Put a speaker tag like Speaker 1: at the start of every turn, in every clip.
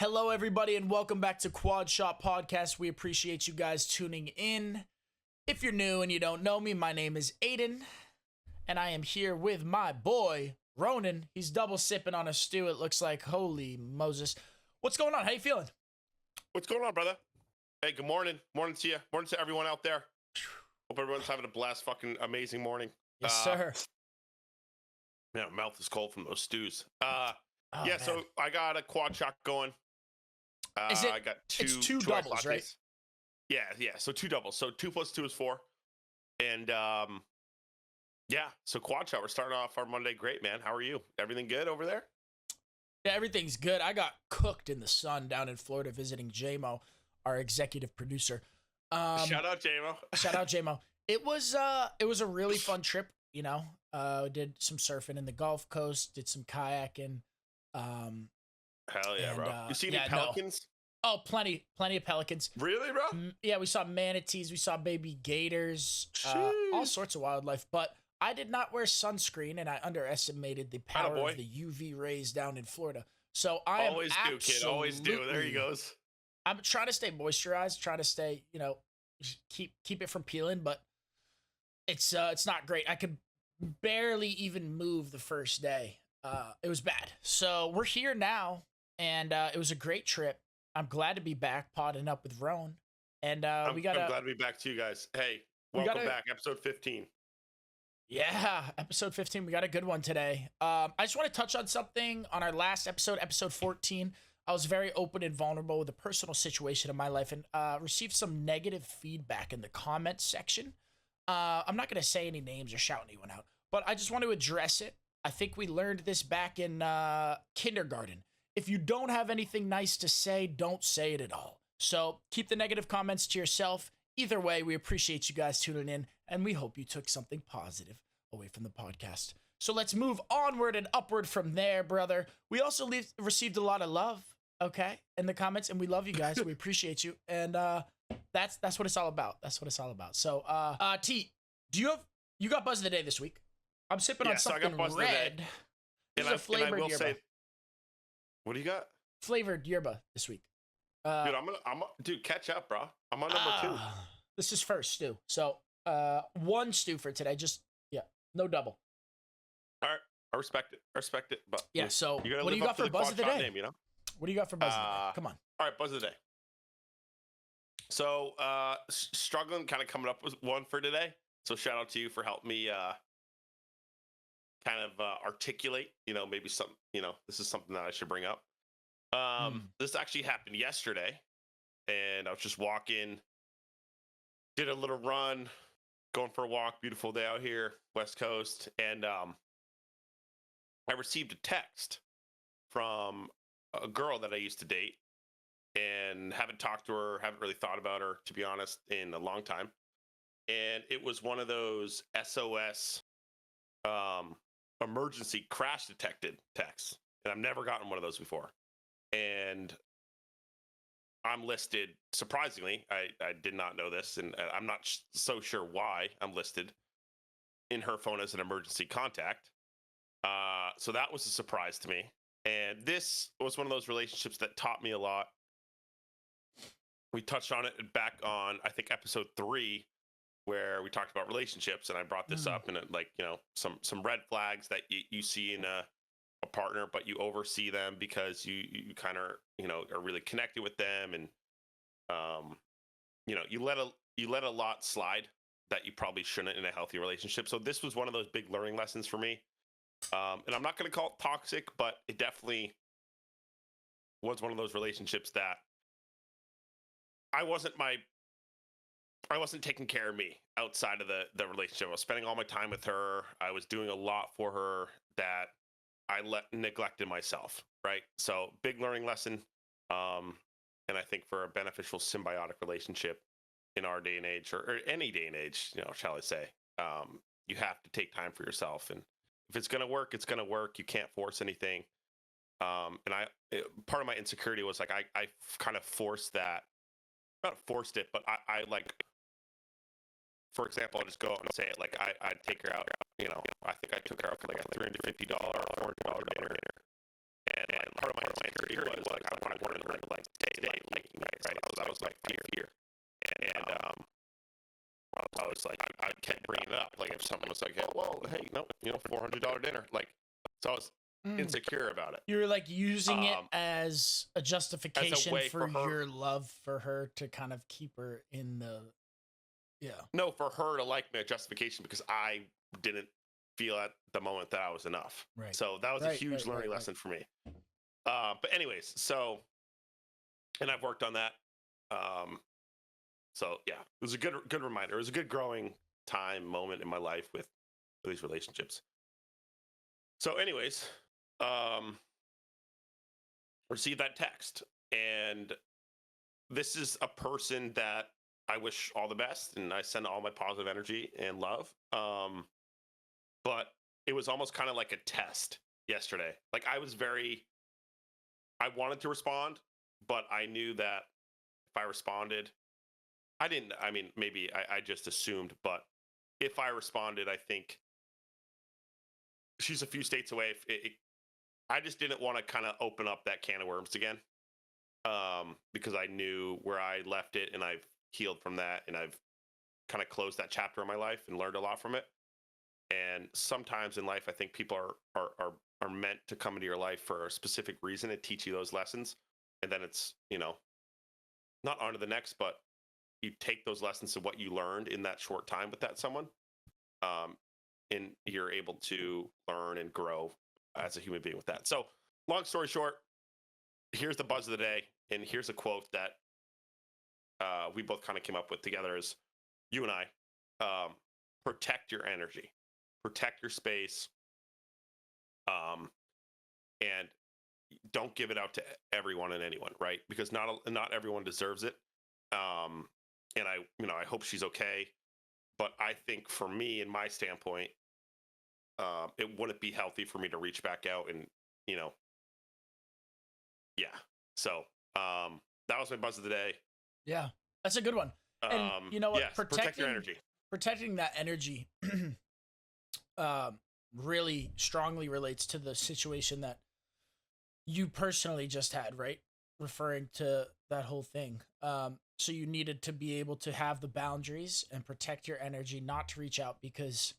Speaker 1: Hello, everybody, and welcome back to Quad Shot Podcast. We appreciate you guys tuning in. If you're new and you don't know me, my name is Aidan, and I am here with my boy, Ronan. He's double sipping on a stew, it looks like. Holy Moses. What's going on? How you feeling?
Speaker 2: What's going on, brother? Hey, good morning. Morning to you. Morning to everyone out there. Hope everyone's having a blessed, fucking amazing morning.
Speaker 1: Yes, sir.
Speaker 2: Man, my mouth is cold from those stews.
Speaker 1: Man.
Speaker 2: So I got a quad shot going. I got
Speaker 1: two
Speaker 2: ice
Speaker 1: doubles, right?
Speaker 2: Yeah. So two doubles. So 2 + 2 is 4. And so quad shot. We're starting off our Monday great, man. How are you? Everything good over there?
Speaker 1: Yeah, everything's good. I got cooked in the sun down in Florida visiting JMO, our executive producer.
Speaker 2: Shout out JMO.
Speaker 1: Shout out JMO. It was a really fun trip, you know. Did some surfing in the Gulf Coast, did some kayaking.
Speaker 2: Hell yeah, bro. You see any pelicans?
Speaker 1: No. Oh, plenty of pelicans.
Speaker 2: Really, bro?
Speaker 1: Yeah, we saw manatees, we saw baby gators, all sorts of wildlife. But I did not wear sunscreen, and I underestimated the power of the UV rays down in Florida. So I
Speaker 2: always do, kid. Always do. There he goes.
Speaker 1: I'm trying to stay moisturized, trying to stay, keep it from peeling, but it's not great. I could barely even move the first day. It was bad. So we're here now, and it was a great trip. I'm glad to be back podding up with Roan. And I'm glad
Speaker 2: to be back to you guys. Hey, welcome back, episode 15.
Speaker 1: Yeah, episode 15. We got a good one today. I just want to touch on something on our last episode 14. I was very open and vulnerable with a personal situation in my life and received some negative feedback in the comments section. I'm not going to say any names or shout anyone out, but I just want to address it. I think we learned this back in kindergarten. If you don't have anything nice to say, don't say it at all. So keep the negative comments to yourself. Either way, we appreciate you guys tuning in, and we hope you took something positive away from the podcast. So let's move onward and upward from there, brother. We also received a lot of love, okay, in the comments, and we love you guys. We appreciate you, and that's what it's all about. That's what it's all about. So, T, you got Buzz of the Day this week? I'm sipping on something red. This is a flavored yerba.
Speaker 2: What do you got?
Speaker 1: Flavored yerba this week.
Speaker 2: Dude, catch up, bro. I'm on number 2.
Speaker 1: This is first stew. So, one stew for today. No double.
Speaker 2: All right, I respect it. But
Speaker 1: yeah. So, what do you got for Buzz of the Day? What do you got for Buzz of the Day? Come on.
Speaker 2: All right, Buzz of the Day. So, struggling, kind of coming up with one for today. So, shout out to you for helping me kind of articulate. Maybe some. This is something that I should bring up. This actually happened yesterday, and I was just walking, did a little run, going for a walk. Beautiful day out here, West Coast, and I received a text from a girl that I used to date, and haven't talked to her, haven't really thought about her, to be honest, in a long time. And it was one of those SOS emergency crash detected texts, and I've never gotten one of those before. And I'm listed, surprisingly, I did not know this, and I'm not so sure why I'm listed in her phone as an emergency contact. So that was a surprise to me. And this was one of those relationships that taught me a lot. We touched on it back on, I think, episode 3, where we talked about relationships, and I brought this up, and some red flags that you see in a partner, but you oversee them because you kind of are really connected with them, and you let a lot slide that you probably shouldn't in a healthy relationship. So this was one of those big learning lessons for me, and I'm not going to call it toxic, but it definitely was one of those relationships that I wasn't taking care of me outside of the relationship. I was spending all my time with her. I was doing a lot for her that I neglected myself, right? So big learning lesson. And I think for a beneficial symbiotic relationship in our day and age, or any day and age, shall I say, you have to take time for yourself. And if it's going to work, it's going to work. You can't force anything. Part of my insecurity was like, I kind of forced that, not forced it, but I like, for example, I'll just go out and say it. Like I'd take her out, I think I took her out for like a $350 or $400 dinner. And part of my insecurity was like, I wanted her to I kept bringing it up. Like if someone was like, "Hey, well, hey, no, $400 dinner," like, so I was insecure about it.
Speaker 1: You're like using it as a
Speaker 2: As a
Speaker 1: justification
Speaker 2: way
Speaker 1: for
Speaker 2: for her,
Speaker 1: your love for her to kind of keep her in the, yeah.
Speaker 2: no, for her to like me, a justification because I didn't feel at the moment that I was enough.
Speaker 1: Right.
Speaker 2: So that was a huge learning lesson for me. But anyways, so, and I've worked on that. So yeah, it was a good reminder. It was a good growing moment in my life with these relationships. So anyways, received that text, and this is a person that I wish all the best, and I send all my positive energy and love. But it was almost kind of like a test yesterday. Like I wanted to respond, but I knew that if I responded, maybe I just assumed, but if I responded, I think she's a few states away. I just didn't want to kind of open up that can of worms again, because I knew where I left it, and I've healed from that, and I've kind of closed that chapter in my life and learned a lot from it. And sometimes in life, I think people are meant to come into your life for a specific reason and teach you those lessons, and then it's not on to the next, but you take those lessons of what you learned in that short time with that someone, and you're able to learn and grow as a human being with that. So long story short, here's the buzz of the day, and here's a quote that we both kind of came up with together, is you and I, protect your energy, protect your space, and don't give it out to everyone and anyone, right? Because not everyone deserves it. And I hope she's okay, but I think for me, in my standpoint, it wouldn't be healthy for me to reach back out and, yeah. So, that was my buzz of the day.
Speaker 1: Yeah, that's a good one. And you know what?
Speaker 2: Yes, protect your energy.
Speaker 1: Protecting that energy really strongly relates to the situation that you personally just had, right? Referring to that whole thing. So you needed to be able to have the boundaries and protect your energy, not to reach out, because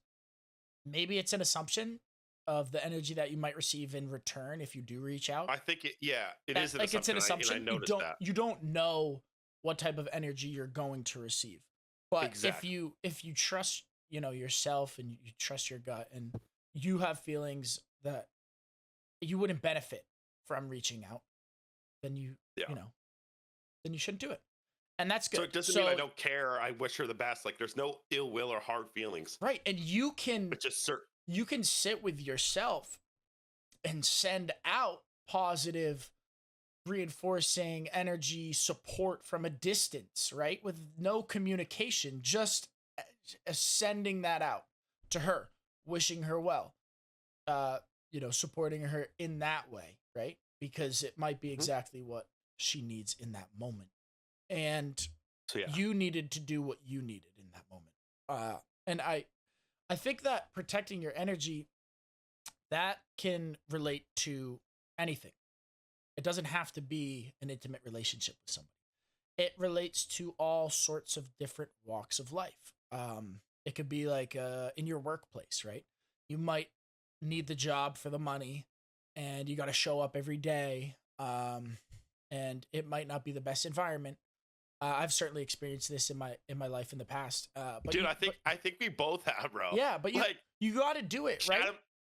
Speaker 1: maybe it's an assumption of the energy that you might receive in return if you do reach out.
Speaker 2: I think it is an assumption.
Speaker 1: It's an assumption.
Speaker 2: I noticed that.
Speaker 1: You don't know what type of energy you're going to receive. But
Speaker 2: exactly.
Speaker 1: if you trust, yourself, and you trust your gut, and you have feelings that you wouldn't benefit from reaching out, then then you shouldn't do it. And that's good.
Speaker 2: So it doesn't mean I don't care. I wish her the best. Like, there's no ill will or hard feelings.
Speaker 1: Right. And you can sit with yourself and send out positive, reinforcing energy support from a distance, right? With no communication, just sending that out to her, wishing her well, supporting her in that way, right? Because it might be exactly what she needs in that moment. And you needed to do what you needed in that moment. And I think that protecting your energy, that can relate to anything. It doesn't have to be an intimate relationship with somebody. It relates to all sorts of different walks of life. It could be like in your workplace, right? You might need the job for the money, and you got to show up every day. And it might not be the best environment. I've certainly experienced this in my life in the past. But
Speaker 2: dude, I think we both have, bro.
Speaker 1: Yeah, but you got to do it, right?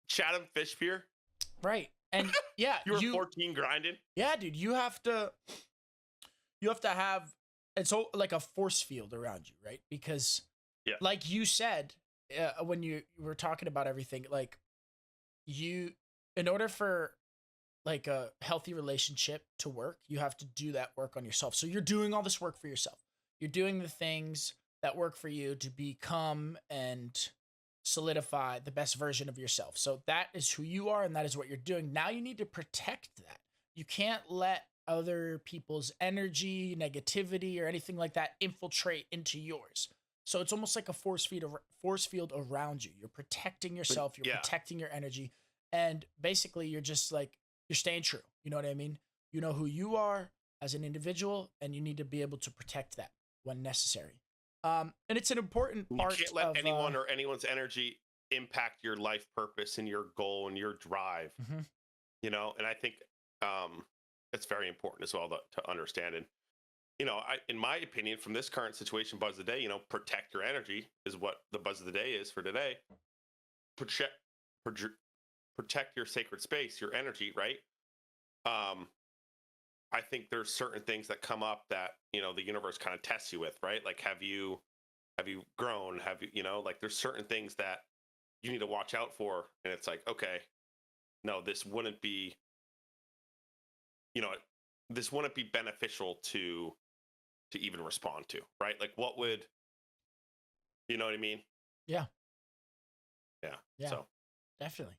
Speaker 2: Chatham fish pier.
Speaker 1: Right. And yeah,
Speaker 2: you were 14 grinding.
Speaker 1: Yeah, dude, you have to have, it's like a force field around you, right? Because like you said, when you were talking about everything, like in order for like a healthy relationship to work, you have to do that work on yourself. So you're doing all this work for yourself. You're doing the things that work for you to become and solidify the best version of yourself. So that is who you are, and that is what you're doing. Now you need to protect that. You can't let other people's energy, negativity, or anything like that infiltrate into yours. So it's almost like a force field around you. You're protecting yourself. You're protecting your energy. And basically you're just like, you're staying true. You know what I mean? You know who you are as an individual, and you need to be able to protect that when necessary. And it's an important
Speaker 2: You
Speaker 1: part
Speaker 2: can't let
Speaker 1: of
Speaker 2: anyone or anyone's energy impact your life purpose and your goal and your drive,
Speaker 1: mhm.
Speaker 2: and I think it's very important as well to understand. And in my opinion, from this current situation, buzz of the day, protect your energy is what the buzz of the day is for today. Protect proje- protect your sacred space, your energy, right? um I think there's certain things that come up that the universe kind of tests you with, right? Like, have you grown, have like there's certain things that you need to watch out for, and it's like, okay, no, you know this wouldn't be beneficial to even respond to, right? Like, what would, you know what I mean?
Speaker 1: Yeah,
Speaker 2: Yeah.
Speaker 1: yeah,
Speaker 2: So
Speaker 1: definitely.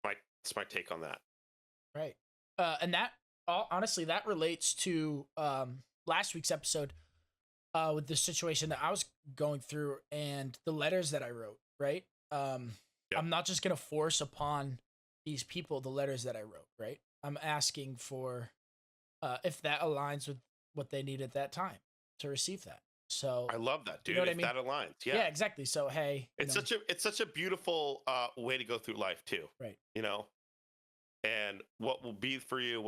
Speaker 2: that's my take on that.
Speaker 1: Right. And that honestly that relates to last week's episode with the situation that I was going through and the letters that I wrote, right? Um
Speaker 2: Yep.
Speaker 1: I'm not just going to force upon these people the letters that I wrote, right? I'm asking for if that aligns with what they need at that time to receive that. So,
Speaker 2: I love that,
Speaker 1: you know
Speaker 2: dude.
Speaker 1: what I
Speaker 2: If
Speaker 1: mean?
Speaker 2: that aligns, yeah.
Speaker 1: Yeah, exactly. So, hey,
Speaker 2: It's such a beautiful way to go through life too.
Speaker 1: right.
Speaker 2: You know, and what will be for you,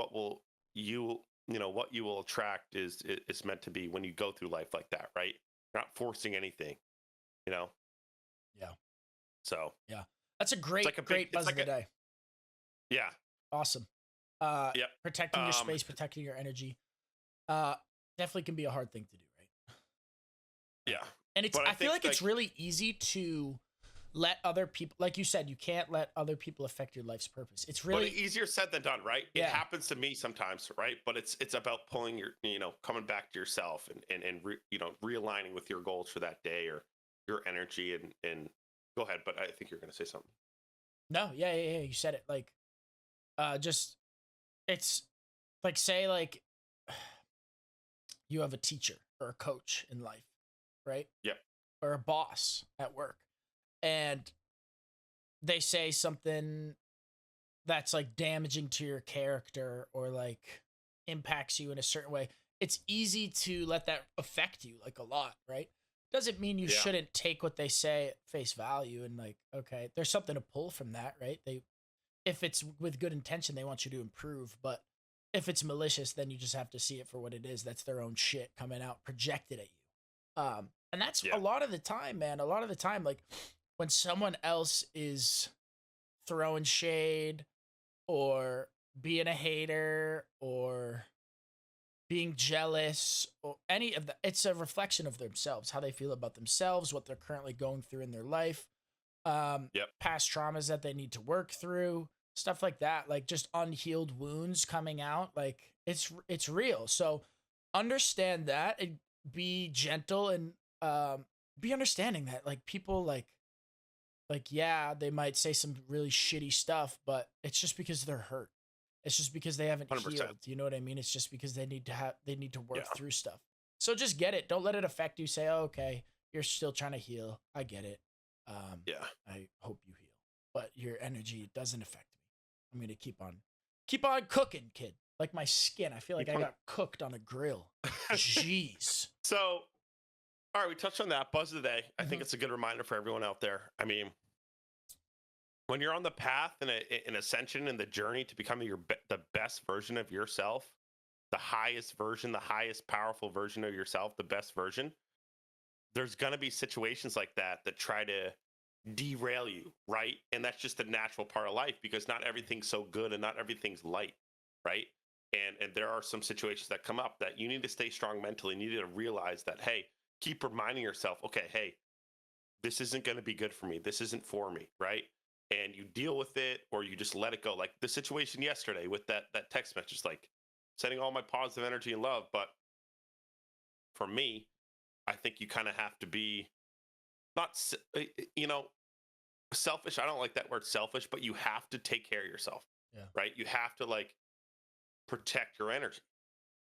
Speaker 2: you what you will attract is meant to be when you go through life like that, right? You're not forcing anything, you know.
Speaker 1: Yeah.
Speaker 2: So
Speaker 1: Yeah. That's a
Speaker 2: it's like a big,
Speaker 1: great
Speaker 2: it's
Speaker 1: buzz of
Speaker 2: like
Speaker 1: the
Speaker 2: a
Speaker 1: day.
Speaker 2: yeah,
Speaker 1: Awesome.
Speaker 2: yep.
Speaker 1: Protecting your space, protecting your energy. Uh, definitely can be a hard thing to do, right?
Speaker 2: Yeah,
Speaker 1: And it's
Speaker 2: but I
Speaker 1: I feel
Speaker 2: think
Speaker 1: like it's
Speaker 2: like,
Speaker 1: really easy to let other people, like you said, you can't let other people affect your life's purpose. It's
Speaker 2: but
Speaker 1: really
Speaker 2: easier said than done, right? It
Speaker 1: yeah,
Speaker 2: happens to me sometimes, right? But it's about pulling your, coming back to yourself and realigning with your goals for that day or your energy and go ahead. But I think you're going to say something.
Speaker 1: no, yeah. You said it. Like just it's like say like you have a teacher or a coach in life, right?
Speaker 2: Yep.
Speaker 1: Or a boss at work, and they say something that's like damaging to your character or like impacts you in a certain way, it's easy to let that affect you like a lot, right? Doesn't mean you
Speaker 2: Yeah.
Speaker 1: shouldn't take what they say at face value and like, okay, there's something to pull from that, right? They, if it's with good intention, they want you to improve, but if it's malicious, then you just have to see it for what it is. That's their own shit coming out projected at you. And that's a
Speaker 2: Yeah.
Speaker 1: lot of the time, man. A lot of the time, like when someone else is throwing shade or being a hater or being jealous or any of that, it's a reflection of themselves, how they feel about themselves, what they're currently going through in their life,
Speaker 2: Yep.
Speaker 1: past traumas that they need to work through, stuff like that, like just unhealed wounds coming out. Like it's real. So understand that and be gentle and be understanding that like people like yeah, they might say some really shitty stuff, but it's just because they're hurt. It's just because they haven't
Speaker 2: 100%.
Speaker 1: healed. You know what I mean? It's just because they need to
Speaker 2: Yeah.
Speaker 1: work through stuff. So just get it. Don't let it affect you. Say, oh, okay, you're still trying to heal. I get it.
Speaker 2: Yeah.
Speaker 1: I hope you heal. But your energy doesn't affect me. I'm gonna keep on cooking, kid. Like my skin. I feel like
Speaker 2: Keep
Speaker 1: I
Speaker 2: on.
Speaker 1: got cooked on a grill. Jeez.
Speaker 2: So, all right, we touched on that buzz of the day. I think
Speaker 1: Mhm.
Speaker 2: it's a good reminder for everyone out there. I mean, when you're on the path and an ascension and the journey to becoming the best version of yourself, the highest version, the highest powerful version of yourself, the best version, there's going to be situations like that try to derail you, right? And that's just a natural part of life because not everything's so good and not everything's light, right? And there are some situations that come up that you need to stay strong mentally. You need to realize that, hey, keep reminding yourself, okay, hey, this isn't going to be good for me. This isn't for me, right? And you deal with it or you just let it go. Like the situation yesterday with that text message, like sending all my positive energy and love. But for me, I think you kind of have to be not, selfish. I don't like that word selfish, but you have to take care of yourself,
Speaker 1: Yeah.
Speaker 2: right? You have to like protect your energy,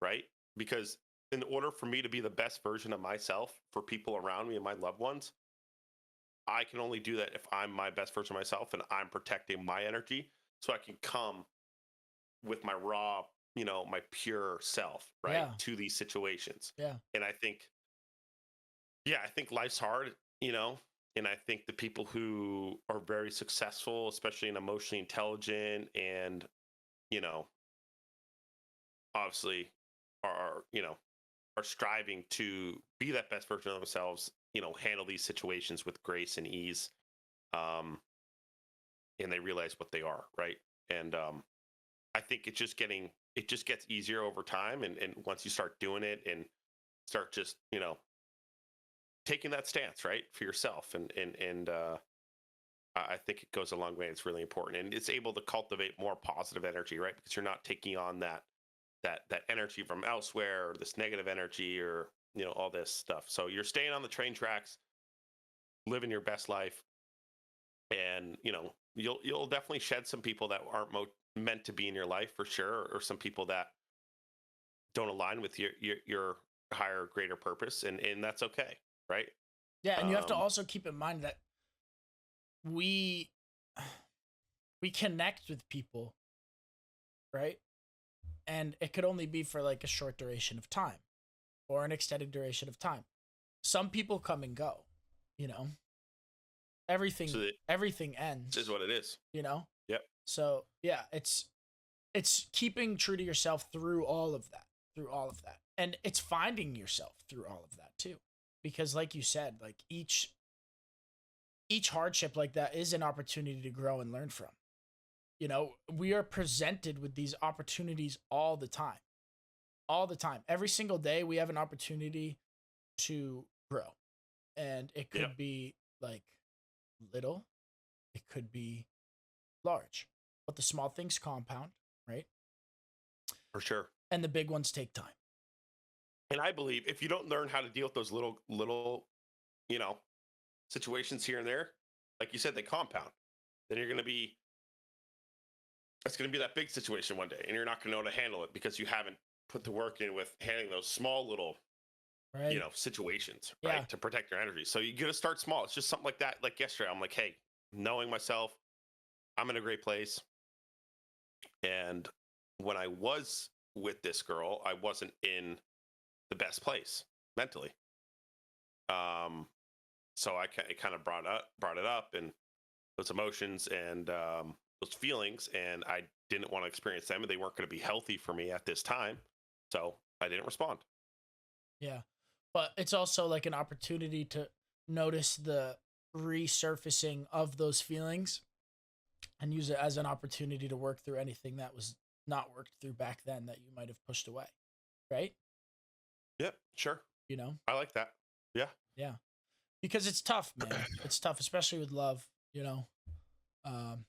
Speaker 2: right? Because in order for me to be the best version of myself for people around me and my loved ones, I can only do that if I'm my best version of myself and I'm protecting my energy so I can come with my raw, my pure self, right,
Speaker 1: Yeah.
Speaker 2: to these situations.
Speaker 1: Yeah.
Speaker 2: And I think Yeah, I think life's hard, and I think the people who are very successful, especially and emotionally intelligent and, you know, obviously are striving to be that best version of themselves, handle these situations with grace and ease. Um, and they realize what they are, right? And I think it just gets easier over time. And once you start doing it and start just, taking that stance, right, for yourself. And I think it goes a long way. It's really important. And it's able to cultivate more positive energy, right? Because you're not taking on that energy from elsewhere, or this negative energy, or all this stuff. So you're staying on the train tracks, living your best life, and you'll definitely shed some people that aren't meant to be in your life for sure, or some people that don't align with your higher, greater purpose, and that's okay, right?
Speaker 1: Yeah, and you have to
Speaker 2: um
Speaker 1: also keep in mind that we we connect with people, right? And it could only be for like a short duration of time or an extended duration of time. Some people come and go, you know.
Speaker 2: so
Speaker 1: Everything
Speaker 2: it
Speaker 1: everything
Speaker 2: is
Speaker 1: ends,
Speaker 2: what it is.
Speaker 1: you know?
Speaker 2: Yep.
Speaker 1: So, yeah, it's keeping true to yourself through all of that, through all of that. And it's finding yourself through all of that too. Because like you said, like each hardship like that is an opportunity to grow and learn from. You know, we are presented with these opportunities all the time. All the time. Every single day we have an opportunity to grow. And it
Speaker 2: Yep.
Speaker 1: could be like little, it could be large. But the small things compound, right?
Speaker 2: For sure.
Speaker 1: And the big ones take time.
Speaker 2: And I believe if you don't learn how to deal with those little you know situations here and there, like you said, they compound. Then it's going to be that big situation one day, and you're not going to know how to handle it because you haven't put the work in with handling those small little
Speaker 1: Right.
Speaker 2: situations,
Speaker 1: Yeah.
Speaker 2: right, to protect your energy. So you got to start small. It's just something like that. Like yesterday, I'm like, hey, knowing myself, I'm in a great place. And when I was with this girl, I wasn't in the best place mentally. um so it kind of brought it up, and those emotions and those feelings, and I didn't want to experience them, and they weren't going to be healthy for me at this time, so I didn't respond.
Speaker 1: Yeah. But it's also like an opportunity to notice the resurfacing of those feelings and use it as an opportunity to work through anything that was not worked through back then that you might have pushed away. Right?
Speaker 2: Yep, sure.
Speaker 1: You know?
Speaker 2: I like that. Yeah.
Speaker 1: Yeah. Because it's tough, man. It's tough, especially with love, you know. Um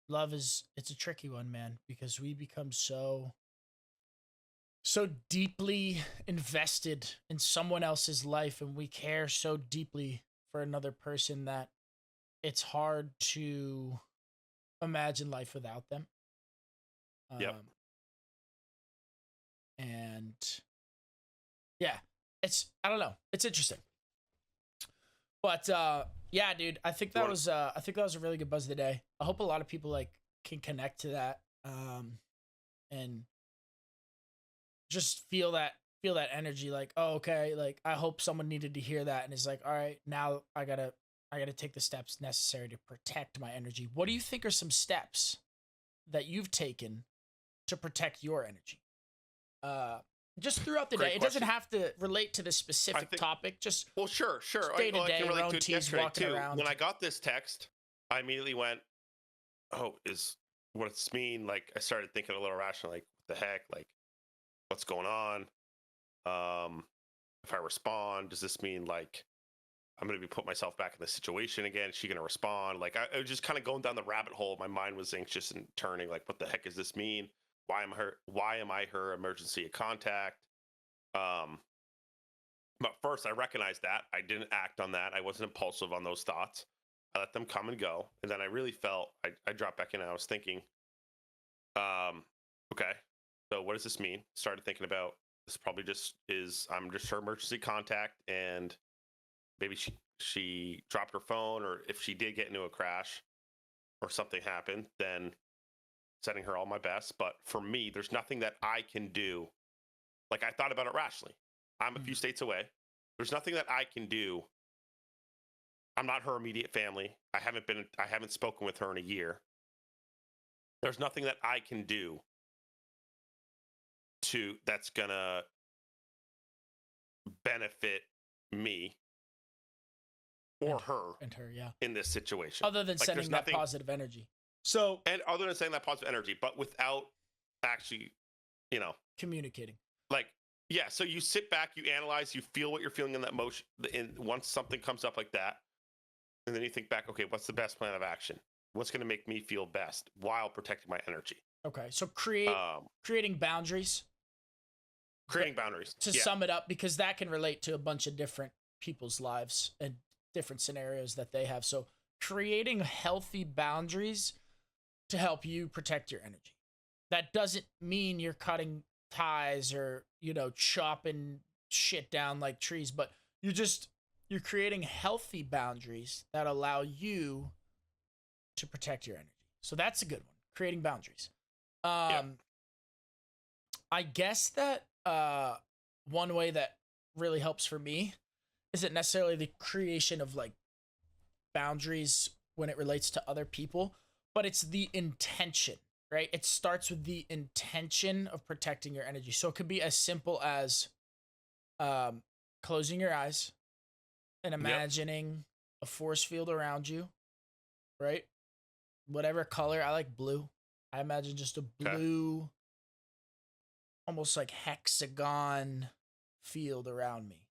Speaker 1: Love is it's a tricky one, man, because we become so deeply invested in someone else's life, and we care so deeply for another person that it's hard to imagine life without them.
Speaker 2: Yep.
Speaker 1: Um, and yeah, it's I don't know, it's interesting, but yeah, dude,
Speaker 2: You want
Speaker 1: I think that was a really good buzz of the day. I hope a lot of people like can connect to that, and just feel that energy like, oh, okay, like I hope someone needed to hear that and is like, all right, now I gotta take the steps necessary to protect my energy. What do you think are some steps that you've taken to protect your energy, uh just throughout the day?
Speaker 2: great
Speaker 1: It doesn't
Speaker 2: question.
Speaker 1: have to relate to this
Speaker 2: I
Speaker 1: specific
Speaker 2: think
Speaker 1: topic, just
Speaker 2: Well, sure.
Speaker 1: day to
Speaker 2: I
Speaker 1: day,
Speaker 2: can relate to
Speaker 1: roan
Speaker 2: it
Speaker 1: teas,
Speaker 2: yesterday
Speaker 1: walking
Speaker 2: too. When
Speaker 1: around.
Speaker 2: I got this text, I immediately went, "Oh, is what does this mean?" Like I started thinking a little rational, like, "What the heck? Like, what's going on?" If I respond, does this mean like I'm going to be put myself back in the situation again? Is she going to respond? Like I was just kind of going down the rabbit hole. My mind was anxious and turning. Like, what the heck does this mean? Why am I her emergency contact? Um, but first, I recognized that I didn't act on that. I wasn't impulsive on those thoughts. I let them come and go, and then I really felt I dropped back in. And I was thinking, um, okay, so what does this mean? Started thinking about this. Probably just is I'm just her emergency contact, and maybe she dropped her phone, or if she did get into a crash or something happened, then sending her all my best. But for me, there's nothing that I can do. Like I thought about it rationally. I'm a few states away. There's nothing that I can do. I'm not her immediate family. I haven't spoken with her in a year. There's nothing that I can do that's gonna benefit me or her
Speaker 1: and her, yeah.
Speaker 2: in this situation.
Speaker 1: Other than
Speaker 2: Like,
Speaker 1: sending
Speaker 2: there's
Speaker 1: that
Speaker 2: nothing,
Speaker 1: positive energy. So
Speaker 2: and other than saying that positive energy, but without actually,
Speaker 1: communicating.
Speaker 2: like, yeah. So you sit back, you analyze, you feel what you're feeling in that motion. Once something comes up like that, and then you think back, okay, what's the best plan of action? What's going to make me feel best while protecting my energy?
Speaker 1: Okay, so creating boundaries.
Speaker 2: Creating boundaries.
Speaker 1: To sum it up, because that can relate to a bunch of different people's lives and different scenarios that they have. So creating healthy boundaries to help you protect your energy. That doesn't mean you're cutting ties or, chopping shit down like trees, but you're creating healthy boundaries that allow you to protect your energy. So that's a good one. Creating boundaries. I guess that one way that really helps for me isn't necessarily the creation of like boundaries when it relates to other people, but it's the intention, right? It starts with the intention of protecting your energy. So it could be as simple as closing your eyes and imagining a force field around you, right? Whatever color. I like blue. I imagine just a blue, almost like hexagon field around me.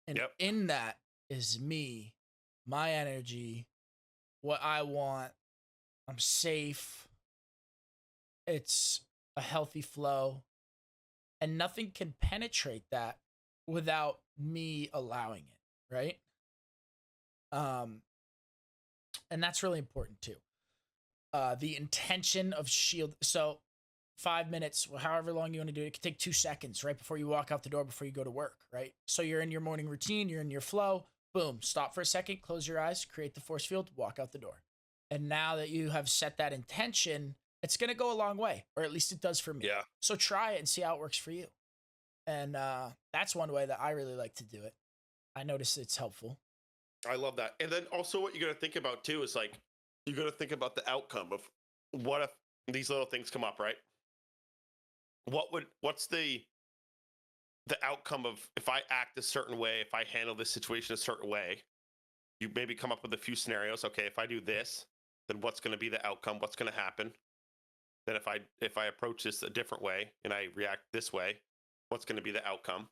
Speaker 1: And in that is me, my energy, what I want. I'm safe. It's a healthy flow. And nothing can penetrate that without me allowing it, right? And that's really important too. The intention of shield. So 5 minutes, however long you want to do it, it could take 2 seconds right before you walk out the door, before you go to work, right? So you're in your morning routine, you're in your flow, boom, stop for a second, close your eyes, create the force field, walk out the door. And now that you have set that intention, it's going to go a long way, or at least it does for me.
Speaker 2: Yeah.
Speaker 1: So try it and see how it works for you. And that's one way that I really like to do it. I notice it's helpful.
Speaker 2: I love that. And then also what you got to think about too is like, you got to think about the outcome of what if these little things come up, right? What's the outcome of if I act a certain way, if I handle this situation a certain way? You maybe come up with a few scenarios. Okay, if I do this, then what's going to be the outcome? What's going to happen? Then if I approach this a different way and I react this way, what's going to be the outcome?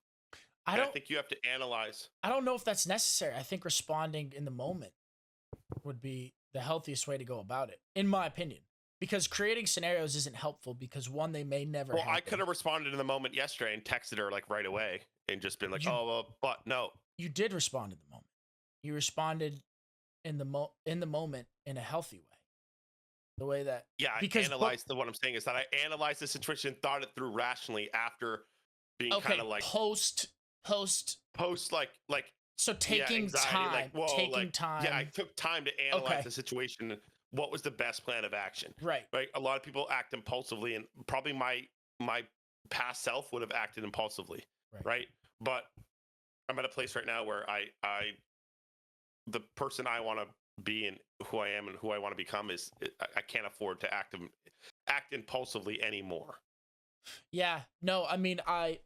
Speaker 2: I think you have to analyze.
Speaker 1: I don't know if that's necessary. I think responding in the moment would be the healthiest way to go about it, in my opinion. Because creating scenarios isn't helpful because one, they may never happen.
Speaker 2: I could have responded in the moment yesterday and texted her like right away and just been like, but no.
Speaker 1: You did respond in the moment. You responded in the moment in a healthy way. The way that
Speaker 2: what I'm saying is that I analyzed the situation, thought it through rationally after being kind of like post like
Speaker 1: so taking time, time.
Speaker 2: Yeah, I took time to analyze the situation. What was the best plan of action?
Speaker 1: Right.
Speaker 2: A lot of people act impulsively, and probably my past self would have acted impulsively, right? But I'm at a place right now where the person I want to be and who I am and who I want to become is I can't afford to act impulsively anymore. Yeah.
Speaker 1: No, I mean I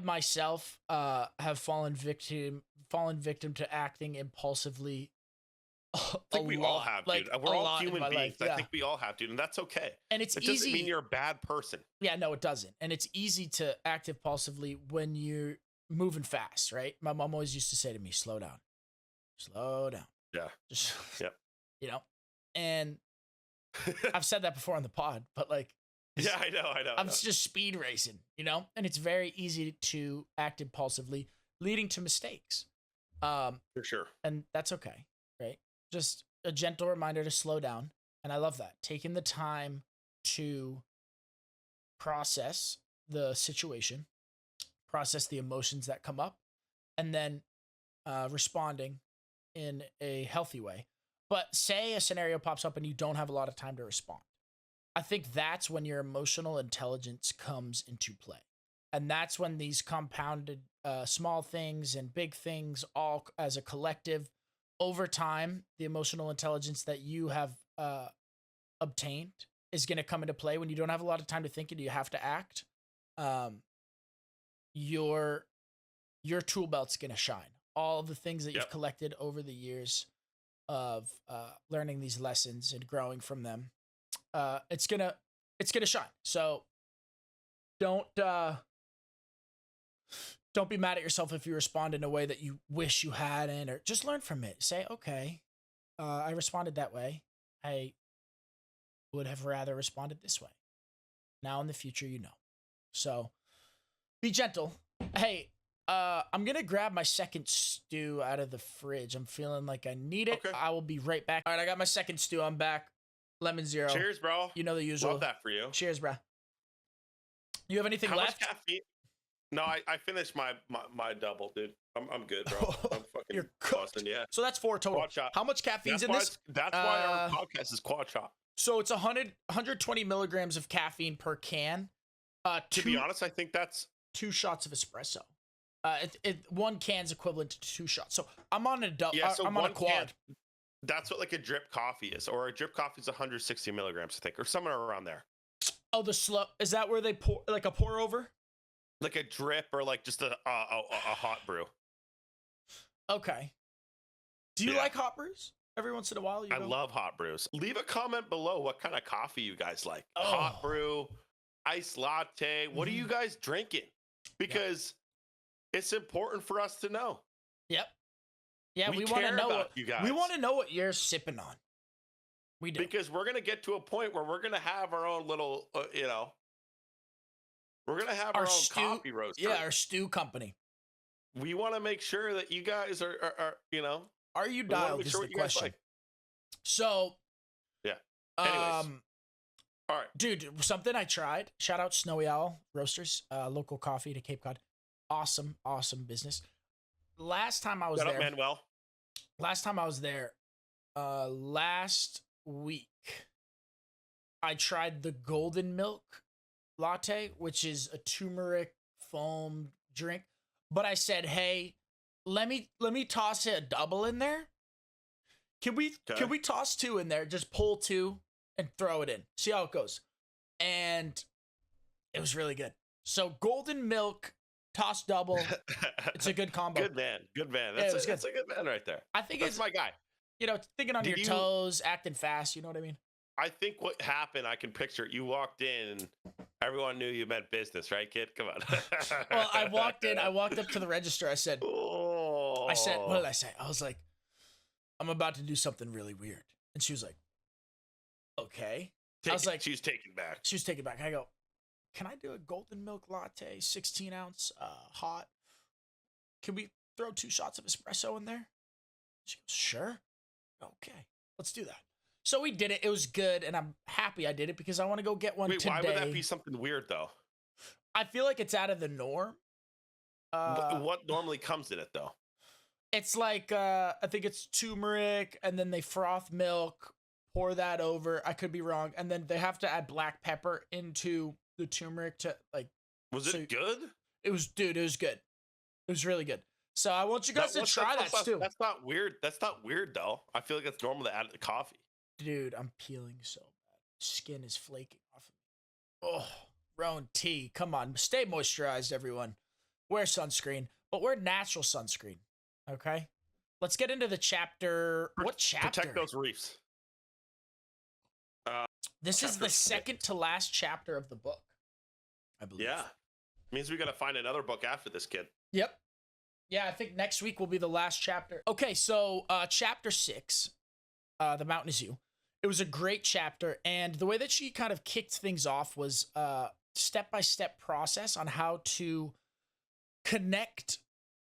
Speaker 1: myself have fallen victim to acting impulsively.
Speaker 2: I think we all have, dude. We're all human beings. I think we all have, dude, and that's okay.
Speaker 1: And it
Speaker 2: doesn't mean you're a bad person.
Speaker 1: Yeah, no, it doesn't. And it's easy to act impulsively when you're moving fast, right? My mom always used to say to me, "Slow down, slow down."
Speaker 2: Yeah.
Speaker 1: Just And I've said that before on the pod, but like,
Speaker 2: yeah, I know.
Speaker 1: I'm just speed racing, and it's very easy to act impulsively, leading to mistakes.
Speaker 2: For sure.
Speaker 1: And that's okay, right? Just a gentle reminder to slow down. And I love that. Taking the time to process the situation, process the emotions that come up, and then responding in a healthy way. But say a scenario pops up and you don't have a lot of time to respond. I think that's when your emotional intelligence comes into play. And that's when these compounded small things and big things, all as a collective, over time, the emotional intelligence that you have obtained is going to come into play when you don't have a lot of time to think and you have to act. Your tool belt's going to shine. All the things that you've collected over the years of learning these lessons and growing from them, it's gonna shine. So don't be mad at yourself if you respond in a way that you wish you hadn't, or just learn from it. Say, okay, I responded that way. I would have rather responded this way. Now in the future, you know. So be gentle. Hey, I'm gonna grab my second stew out of the fridge. I'm feeling like I need it.
Speaker 2: Okay.
Speaker 1: I will be right back. All right, I got my second stew. I'm back. Lemon zero.
Speaker 2: Cheers, bro.
Speaker 1: You know the usual.
Speaker 2: Love that for you.
Speaker 1: Cheers, bro. You have anything left?
Speaker 2: Much caffeine? No, I finished my double, dude. I'm good, bro. I'm fucking
Speaker 1: You're cooked.
Speaker 2: busting, yeah.
Speaker 1: So that's 4 total.
Speaker 2: Quad shot.
Speaker 1: How much caffeine's in this?
Speaker 2: That's why our podcast is quad shot.
Speaker 1: So it's 120 milligrams of caffeine per can.
Speaker 2: To be honest, I think that's
Speaker 1: 2 shots of espresso. One can's equivalent to 2 shots. So I'm on a I'm on a quad.
Speaker 2: Can, that's what like a drip coffee is, or a drip coffee is 160 milligrams, I think, or somewhere around there.
Speaker 1: Oh, the slow, is that where they pour like a pour over?
Speaker 2: Like a drip, or like just a hot brew.
Speaker 1: Okay. Do you like hot brews? Every once in a while,
Speaker 2: I love hot brews. Leave a comment below what kind of coffee you guys like. Hot brew, iced latte. What are you guys drinking? Because it's important for us to know.
Speaker 1: Yep. Yeah, we want to know what you guys. We want to know what you're sipping on. We do.
Speaker 2: Because we're gonna get to a point where we're gonna have our own little, we're gonna have our own coffee roaster.
Speaker 1: Yeah, our stew company.
Speaker 2: We want to make sure that you guys are
Speaker 1: Are you dialed? Is the question. Like. So.
Speaker 2: Yeah. Anyways. All right,
Speaker 1: dude. Something I tried. Shout out Snowy Owl Roasters, local coffee to Cape Cod. Awesome business. Last time I was there,
Speaker 2: Manuel.
Speaker 1: Last time I was there, last week, I tried the golden milk latte, which is a turmeric foam drink. But I said, hey, let me toss a double in there. Can we toss 2 in there? Just pull 2 and throw it in. See how it goes. And it was really good. So golden milk. Toss double. It's a good combo.
Speaker 2: Good man. That's a good man right there.
Speaker 1: I think
Speaker 2: it's my guy.
Speaker 1: Thinking on your toes, acting fast. You know what I mean?
Speaker 2: I think what happened, I can picture it. You walked in and everyone knew you meant business, right, kid? Come on.
Speaker 1: Well, I walked up to the register. I said, what did I say? I was like, I'm about to do something really weird. And she was like, okay. I was like,
Speaker 2: she was taken back.
Speaker 1: I go, can I do a golden milk latte, 16 ounce, hot? Can we throw 2 shots of espresso in there? She goes, sure. Okay, let's do that. So we did it. It was good, and I'm happy I did it because I want to go get one today.
Speaker 2: Why would that be something weird, though?
Speaker 1: I feel like it's out of the norm.
Speaker 2: What normally comes in it, though?
Speaker 1: It's like, I think it's turmeric, and then they froth milk, pour that over. I could be wrong. And then they have to add black pepper into the turmeric to, like...
Speaker 2: Was it good?
Speaker 1: It was good. It was really good. So I want you guys to try that too.
Speaker 2: That's not weird. That's not weird, though. I feel like it's normal to add it to coffee.
Speaker 1: Dude, I'm peeling so bad. Skin is flaking off of me. Oh, Roan T. Come on. Stay moisturized, everyone. Wear sunscreen, but wear natural sunscreen. Okay? Let's get into the chapter. What chapter?
Speaker 2: Protect those reefs.
Speaker 1: This is the second to last chapter of the book, I believe.
Speaker 2: Yeah. Means we got to find another book after this, kid.
Speaker 1: Yep. Yeah, I think next week will be the last chapter. Okay, so chapter 6, The Mountain Is You. It was a great chapter, and the way that she kind of kicked things off was step-by-step process on how to connect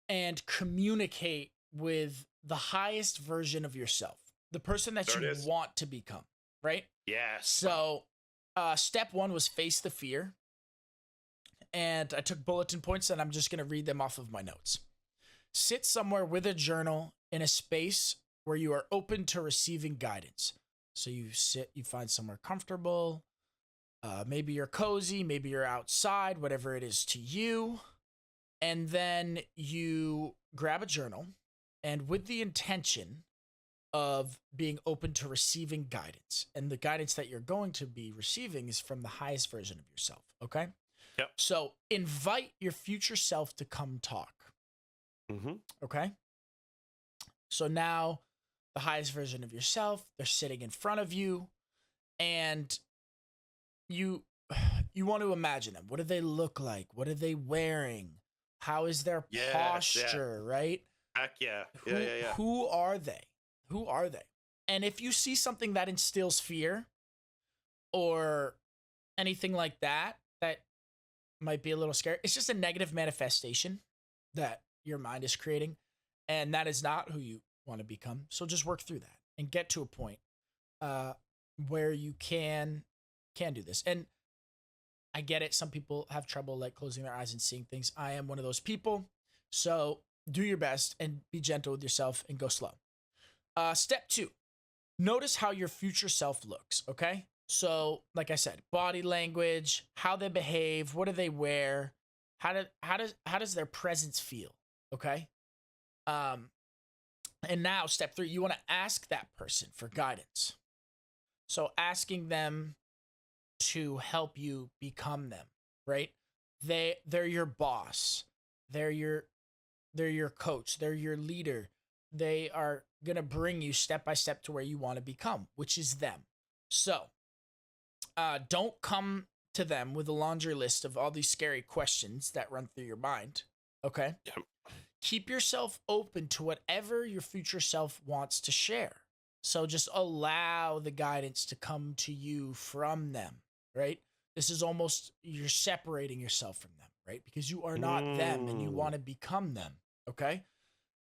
Speaker 1: and communicate with the highest version of yourself, the person that you want to become, right?
Speaker 2: Yes.
Speaker 1: So step 1 was face the fear, and I took bulletin points, and I'm just going to read them off of my notes. Sit somewhere with a journal in a space where you are open to receiving guidance. So you find somewhere comfortable, Maybe you're cozy, maybe you're outside, whatever it is to you. And then you grab a journal, and with the intention of being open to receiving guidance. And the guidance that you're going to be receiving is from the highest version of yourself. Okay.
Speaker 2: Yep.
Speaker 1: So invite your future self to come talk.
Speaker 2: Mm-hmm.
Speaker 1: Okay. So now the highest version of yourself, they're sitting in front of you, and you want to imagine them. What do they look like? What are they wearing? How is their posture, right?
Speaker 2: Heck yeah. Yeah.
Speaker 1: Who are they? Who are they? And if you see something that instills fear or anything like that, that might be a little scary, it's just a negative manifestation that your mind is creating. And that is not who you want to become. So just work through that and get to a point where you can do this. And I get it. Some people have trouble like closing their eyes and seeing things. I am one of those people. So do your best and be gentle with yourself and go slow. Step 2, notice how your future self looks. Okay. So like I said, body language, how they behave, what do they wear? How does their presence feel? Okay. And now step 3, you want to ask that person for guidance. So asking them to help you become them, right? They're your boss. They're your coach. They're your leader. They are going to bring you step by step to where you want to become, which is them. So don't come to them with a laundry list of all these scary questions that run through your mind. Okay.
Speaker 2: Yep.
Speaker 1: Keep yourself open to whatever your future self wants to share. So just allow the guidance to come to you from them, right? This is almost, you're separating yourself from them, right? Because you are not them and you want to become them, okay?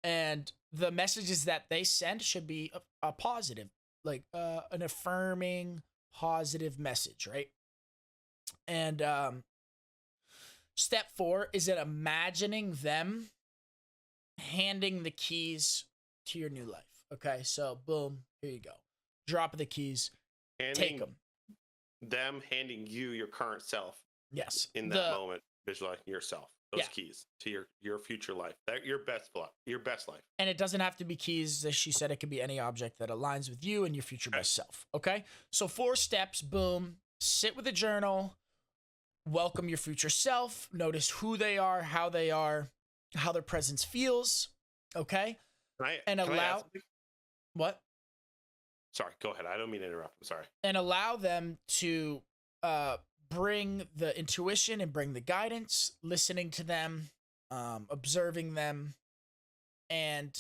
Speaker 1: And the messages that they send should be a positive, like an affirming, positive message, right? And step 4 is that imagining them handing the keys to your new life. Okay, so boom, here you go. Drop the keys, take them.
Speaker 2: Them handing you your current self.
Speaker 1: Yes.
Speaker 2: In that moment, visualizing yourself. Those keys to your future life. That your best life.
Speaker 1: And it doesn't have to be keys. As she said, it could be any object that aligns with you and your future best self. Okay? So 4 steps, boom. Sit with a journal. Welcome your future self. Notice who they are, how their presence feels. Okay?
Speaker 2: Can
Speaker 1: allow what?
Speaker 2: Sorry, go ahead. I don't mean to interrupt. I'm sorry.
Speaker 1: And allow them to bring the intuition and bring the guidance, listening to them, observing them. And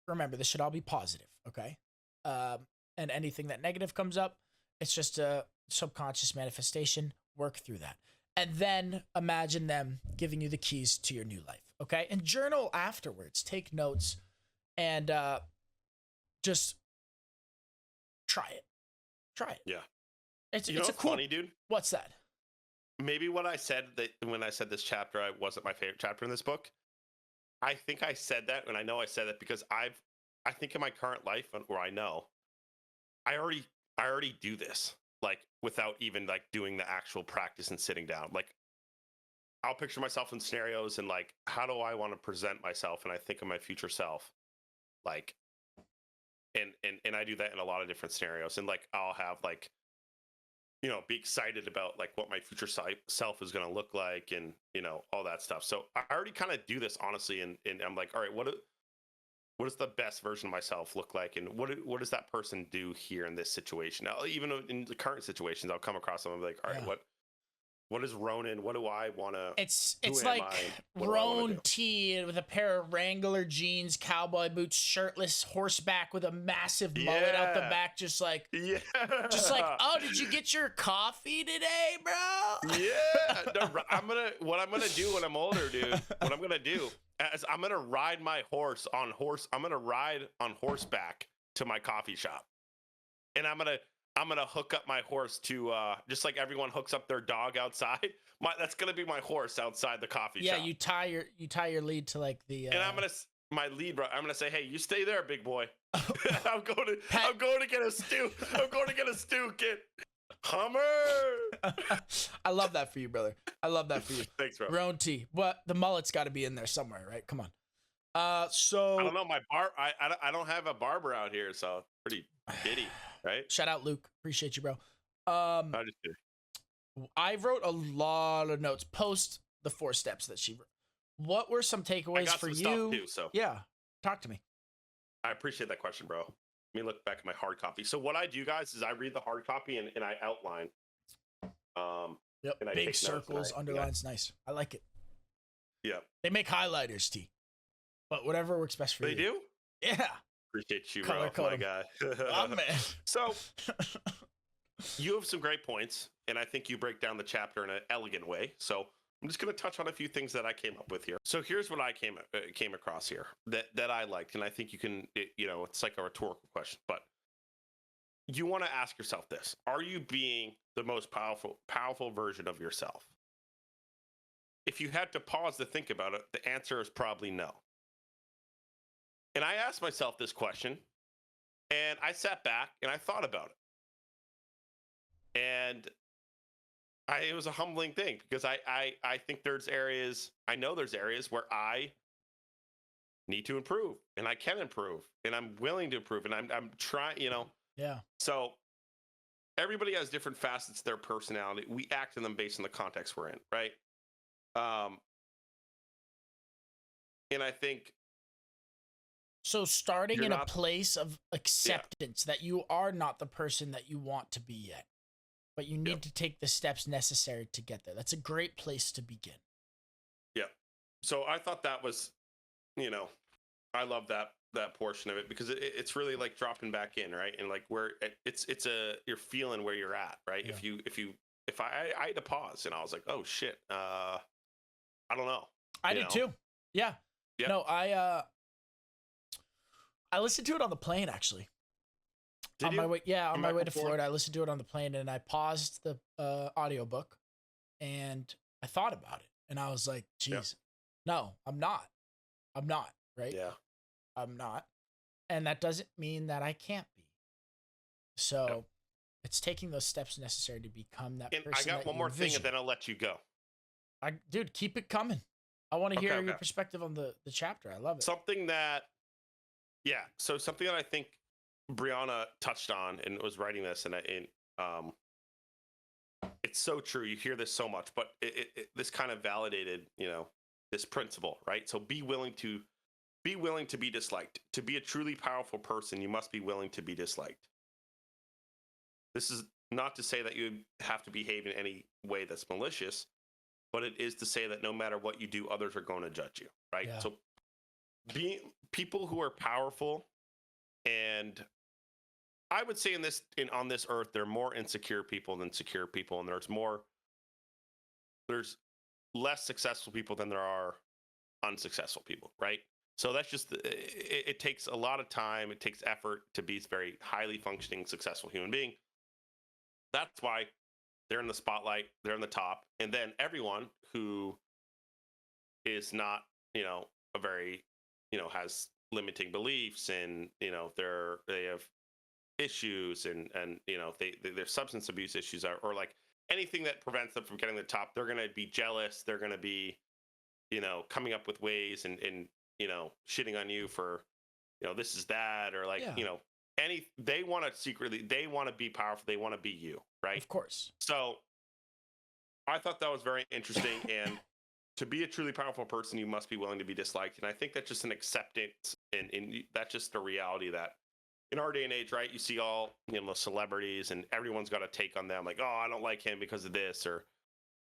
Speaker 1: remember, this should all be positive, okay? And anything that negative comes up, it's just a subconscious manifestation. Work through that. And then imagine them giving you the keys to your new life, okay? And journal afterwards. Take notes and just try it.
Speaker 2: Yeah.
Speaker 1: It's
Speaker 2: a cool, funny, dude.
Speaker 1: What's that?
Speaker 2: Maybe what I said when I said this chapter wasn't my favorite chapter in this book. I think I said that, and I know I said that because I think in my current life, where I know, I already do this, like without even like doing the actual practice and sitting down. Like I'll picture myself in scenarios and like, how do I want to present myself? And I think of my future self, like, and I do that in a lot of different scenarios. And like, I'll have like, be excited about like what my future self is going to look like and, all that stuff. So I already kind of do this honestly. And I'm like, all right, what does the best version of myself look like? And what does that person do here in this situation? Now, even in the current situations, I'll come across them and be like, all right, what is Ronan? What do I want to?
Speaker 1: It's like Roan T with a pair of Wrangler jeans, cowboy boots, shirtless, horseback with a massive mullet out the back, just like, oh, did you get your coffee today, bro?
Speaker 2: Yeah, no, what I'm gonna do when I'm older, dude. What I'm gonna do is I'm gonna ride my horse. I'm gonna ride on horseback to my coffee shop, and I'm gonna hook up my horse to just like everyone hooks up their dog outside. That's gonna be my horse outside the coffee shop.
Speaker 1: Yeah, you tie your lead to like the.
Speaker 2: And I'm gonna say, hey, you stay there, big boy. I'm going to get a stew. I'm going to get a stew, kid. Hummer.
Speaker 1: I love that for you, brother. I love that for you.
Speaker 2: Thanks, bro.
Speaker 1: Your own tea. But the mullet's got to be in there somewhere, right? Come on.
Speaker 2: I
Speaker 1: So
Speaker 2: don't know. I don't have a barber out here, so pretty bitty, right?
Speaker 1: shout out Luke. Appreciate you, bro.
Speaker 2: I just kidding.
Speaker 1: I wrote a lot of notes post the 4 steps that she wrote. What were some
Speaker 2: I
Speaker 1: takeaways
Speaker 2: got
Speaker 1: for
Speaker 2: some
Speaker 1: you?
Speaker 2: stuff too, so
Speaker 1: Yeah, talk to me.
Speaker 2: I appreciate that question, bro. Let me look back at my hard copy. So what I do, guys, is I read the hard copy and I outline.
Speaker 1: Yep,
Speaker 2: And I
Speaker 1: big
Speaker 2: take notes and
Speaker 1: circles, underlines, nice. I like it.
Speaker 2: Yeah,
Speaker 1: They make highlighters, T. But whatever works best for
Speaker 2: they
Speaker 1: you.
Speaker 2: do.
Speaker 1: Yeah.
Speaker 2: Appreciate you,
Speaker 1: Color
Speaker 2: bro,
Speaker 1: code
Speaker 2: my
Speaker 1: 'em.
Speaker 2: guy.
Speaker 1: Oh, man.
Speaker 2: So you have some great points, and I think you break down the chapter in an elegant way. So I'm just going to touch on a few things that I came up with here. So here's what I came across here that I liked, and I think you can, it's like a rhetorical question, but you want to ask yourself this: are you being the most powerful version of yourself? If you had to pause to think about it, the answer is probably no. And I asked myself this question, and I sat back and I thought about it. And it was a humbling thing because I think I know there's areas where I need to improve, and I can improve, and I'm willing to improve, and I'm trying,
Speaker 1: Yeah.
Speaker 2: So everybody has different facets of their personality. We act in them based on the context we're in, right? And I think
Speaker 1: So starting
Speaker 2: You're
Speaker 1: in a
Speaker 2: not-
Speaker 1: place of acceptance that you are not the person that you want to be yet, but you need
Speaker 2: Yep.
Speaker 1: to take the steps necessary to get there. That's a great place to begin.
Speaker 2: Yeah. So I thought that was, I love that portion of it because it's really like dropping back in, right? And like where you're feeling where you're at, right?
Speaker 1: Yeah.
Speaker 2: If I had to pause and I was like, oh shit, I don't know.
Speaker 1: I did too. Yeah.
Speaker 2: Yeah.
Speaker 1: No, I listened to it on the plane actually.
Speaker 2: Did
Speaker 1: on
Speaker 2: you?
Speaker 1: my way, yeah, on
Speaker 2: Come
Speaker 1: my
Speaker 2: back
Speaker 1: way
Speaker 2: and
Speaker 1: to
Speaker 2: forth?
Speaker 1: Florida, I listened to it on the plane and I paused the audiobook and I thought about it and I was like, geez, no, I'm not, right?
Speaker 2: Yeah.
Speaker 1: I'm not. And that doesn't mean that I can't be. So it's taking those steps necessary to become that
Speaker 2: And
Speaker 1: person.
Speaker 2: I got
Speaker 1: that
Speaker 2: one
Speaker 1: you
Speaker 2: more thing,
Speaker 1: envision.
Speaker 2: and then I'll let you go.
Speaker 1: Dude, keep it coming. I want to hear
Speaker 2: Okay.
Speaker 1: your perspective on the chapter. I love it.
Speaker 2: Something that I think Brianna touched on and was writing this, and it's so true. You hear this so much, but this kind of validated, this principle, right? So be willing to be disliked. To be a truly powerful person, you must be willing to be disliked. This is not to say that you have to behave in any way that's malicious, but it is to say that no matter what you do, others are going to judge you, right?
Speaker 1: Yeah.
Speaker 2: So people who are powerful, and I would say on this earth, there are more insecure people than secure people, and there's less successful people than there are unsuccessful people, right? So that's just it takes a lot of time, it takes effort to be a very highly functioning, successful human being. That's why they're in the spotlight, they're in the top, and then everyone who is not, a very, has limiting beliefs, and they have issues, and there's substance abuse issues, or like anything that prevents them from getting to the top, they're going to be jealous, they're going to be, coming up with ways and shitting on you for, this is that, or like, they want to be powerful. They want to be you, right?
Speaker 1: Of course.
Speaker 2: So I thought that was very interesting. And to be a truly powerful person, you must be willing to be disliked. And I think that's just an acceptance, and that's just the reality that in our day and age, right? You see all, celebrities, and everyone's got a take on them. Like, oh, I don't like him because of this, or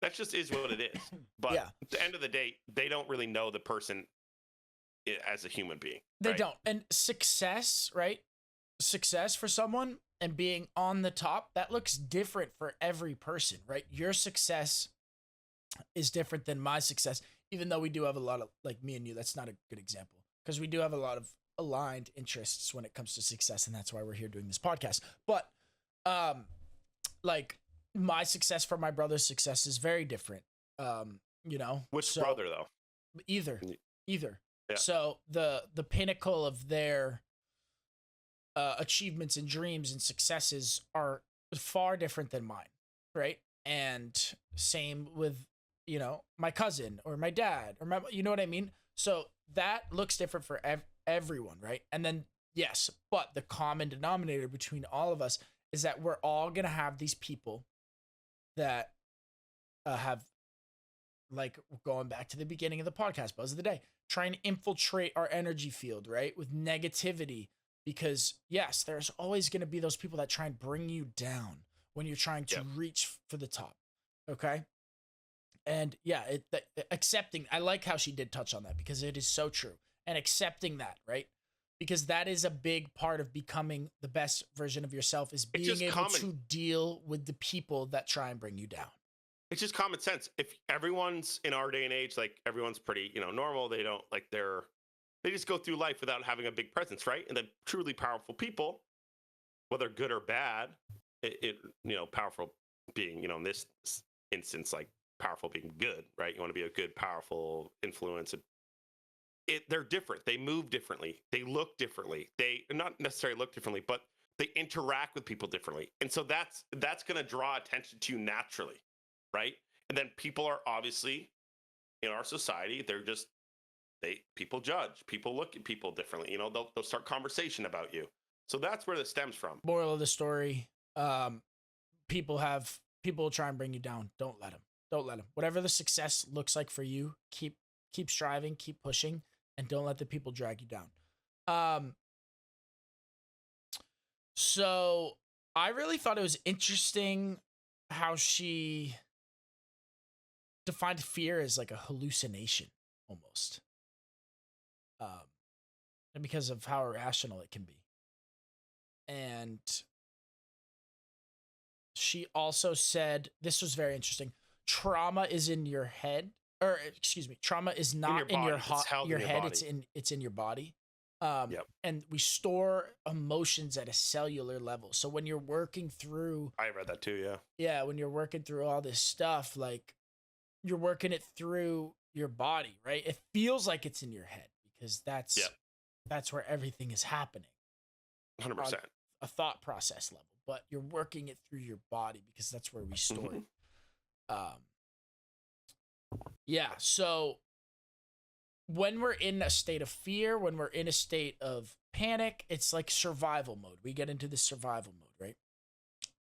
Speaker 2: that just is what it is. But at the end of the day, they don't really know the person as a human being.
Speaker 1: They don't. And success, right? Success for someone and being on the top, that looks different for every person, right? Your success is different than my success, even though we do have a lot of, like me and you, that's not a good example, because we do have a lot of aligned interests when it comes to success, and that's why we're here doing this podcast. But like my success from my brother's success is very different.
Speaker 2: Which brother though?
Speaker 1: Either.
Speaker 2: Yeah.
Speaker 1: So the pinnacle of their achievements and dreams and successes are far different than mine, right? And same with, my cousin or my dad or you know what I mean? So that looks different for everyone, right? And then, yes, but the common denominator between all of us is that we're all going to have these people that have, like, going back to the beginning of the podcast, buzz of the day, trying to infiltrate our energy field, right? With negativity. Because, yes, there's always going to be those people that try and bring you down when you're trying to
Speaker 2: Yep.
Speaker 1: reach for the top. Okay. And yeah, accepting, I like how she did touch on that because it is so true. And accepting that, right? Because that is a big part of becoming the best version of yourself, is
Speaker 2: It's
Speaker 1: being
Speaker 2: just
Speaker 1: able
Speaker 2: common.
Speaker 1: to deal with the people that try and bring you down.
Speaker 2: It's just common sense. If everyone's in our day and age, like everyone's pretty, normal, they don't like they just go through life without having a big presence, right? And then truly powerful people, whether good or bad, powerful being, in this instance, like powerful being good, right? You want to be a good, powerful influence. They're different. They move differently. They look differently. They not necessarily look differently, but they interact with people differently. And so that's going to draw attention to you naturally, right? And then people are obviously in our society, people judge, people look at people differently. They'll start conversation about you. So that's where this stems from.
Speaker 1: Moral of the story: people will try and bring you down. Don't let them. Don't let them. Whatever the success looks like for you, keep striving, keep pushing, and don't let the people drag you down. So I really thought it was interesting how she defined fear as like a hallucination almost. And because of how irrational it can be. And she also said, this was very interesting, trauma is in your head, or excuse me, trauma is not in your head, it's in your body.
Speaker 2: Yep.
Speaker 1: And we store emotions at a cellular level. So when you're working through,
Speaker 2: I read that too, yeah.
Speaker 1: Yeah, when you're working through all this stuff, like, you're working it through your body, right? It feels like it's in your head because that's where everything is happening.
Speaker 2: 100%.
Speaker 1: A thought process level, but you're working it through your body because that's where we store it. Yeah, so when we're in a state of fear, when we're in a state of panic, it's like survival mode. We get into the survival mode, right?